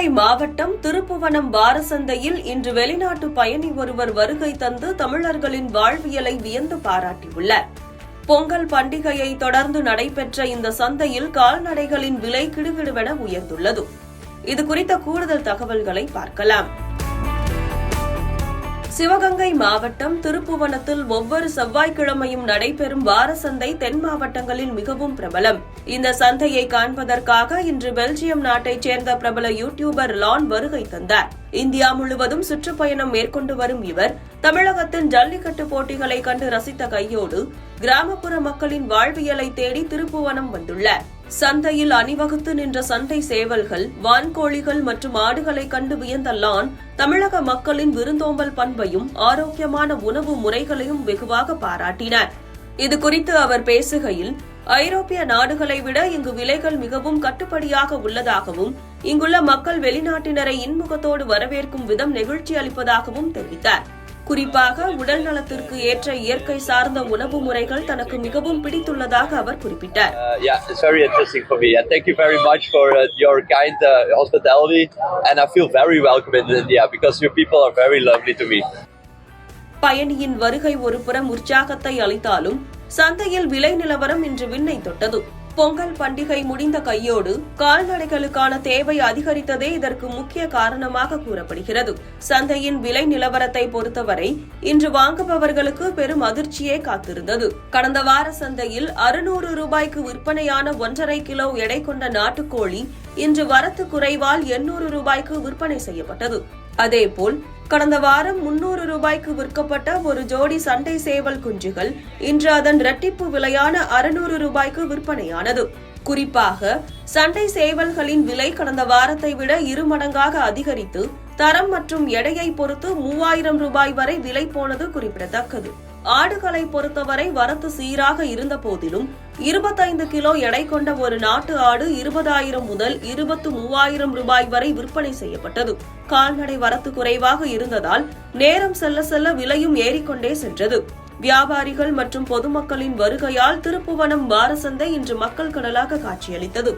சிவகங்கை மாவட்டம் திருப்புவனம் வாரசந்தையில் இன்று வெளிநாட்டு பயணி ஒருவர் வருகை தந்து தமிழர்களின் வாழ்வியலை வியந்து பாராட்டியுள்ளார். பொங்கல் பண்டிகையை தொடர்ந்து நடைபெற்ற இந்த சந்தையில் கால்நடைகளின் விலை கிடுகிடுவென உயர்ந்துள்ளது. இதுகுறித்த கூடுதல் தகவல்களை பார்க்கலாம். சிவகங்கை மாவட்டம் திருப்புவனத்தில் ஒவ்வொரு செவ்வாய்க்கிழமையும் நடைபெறும் வாரசந்தை தென் மாவட்டங்களில் மிகவும் பிரபலம். இந்த சந்தையை காண்பதற்காக இன்று பெல்ஜியம் நாட்டைச் சேர்ந்த பிரபல யூடியூபர் லான் வருகை தந்தார். இந்தியா முழுவதும் சுற்றுப்பயணம் மேற்கொண்டு வரும் இவர் தமிழகத்தின் ஜல்லிக்கட்டு போட்டிகளை கண்டு ரசித்த கையோடு கிராமப்புற மக்களின் வாழ்வியலை தேடி திருப்புவனம் வந்துள்ளார். சந்தையில் அணிவகுத்து நின்ற சண்டை சேவல்கள், வான்கோழிகள் மற்றும் ஆடுகளை கண்டு வியந்த லான் தமிழக மக்களின் விருந்தோம்பல் பண்பையும் ஆரோக்கியமான உணவு முறைகளையும் வெகுவாக பாராட்டினார். இதுகுறித்து அவர் பேசுகையில், ஐரோப்பிய நாடுகளை விட இங்கு விலைகள் மிகவும் கட்டுப்படியாக உள்ளதாகவும் இங்குள்ள மக்கள் வெளிநாட்டினரை இன்முகத்தோடு வரவேற்கும் விதம் நெகிழ்ச்சி அளிப்பதாகவும் தெரிவித்தார். குறிப்பாக உடல் நலத்திற்கு ஏற்ற இயற்கை சார்ந்த உணவு முறைகள் தனக்கு மிகவும் பிடித்துள்ளதாக அவர் குறிப்பிட்டார். It's very interesting for me. Thank you very much for your kind hospitality, and I feel very welcome in India because your people are very lovely to me. பயணியின் வருகை ஒருபுறம் உற்சாகத்தை அளித்தாலும் சந்தையில் விலை நிலவரம் இன்று விண்ணை தொட்டது. பொங்கல் பண்டிகை முடிந்த கையோடு கால்நடைகளுக்கான தேவை அதிகரித்ததே இதற்கு முக்கிய காரணமாக கூறப்படுகிறது. சந்தையின் விலை நிலவரத்தை பொறுத்தவரை இன்று வாங்குபவர்களுக்கு பெரும் அதிர்ச்சியே காத்திருந்தது. கடந்த வார சந்தையில் 600 ரூபாய்க்கு விற்பனையான 1.5 கிலோ எடை கொண்ட நாட்டுக்கோழி இன்று வரத்து குறைவால் 800 ரூபாய்க்கு விற்பனை செய்யப்பட்டது. அதேபோல் கடந்த வாரம் 300 ரூபாய்க்கு விற்கப்பட்ட ஒரு ஜோடி சண்டை சேவல் குஞ்சுகள் இன்று அதன் இரட்டிப்பு விலையான 600 ரூபாய்க்கு விற்பனையானது. குறிப்பாக சண்டை சேவல்களின் விலை கடந்த வாரத்தை விட 2 மடங்காக அதிகரித்து தரம் மற்றும் எடையை பொறுத்து 3000 ரூபாய் வரை விலை போனது குறிப்பிடத்தக்கது. ஆடுகளை பொறுத்தவரை வரத்து சீராக இருந்த போதிலும் 25 கிலோ எடை கொண்ட ஒரு நாட்டு ஆடு 20,000 முதல் 23,000 ரூபாய் வரை விற்பனை செய்யப்பட்டது. கால்நடை வரத்து குறைவாக இருந்ததால் நேரம் செல்ல செல்ல விலையும் ஏறிக்கொண்டே சென்றது. வியாபாரிகள் மற்றும் பொதுமக்களின் வருகையால் திருப்புவனம் வாரசந்தை இன்று மக்கள் கடலாக காட்சியளித்தது.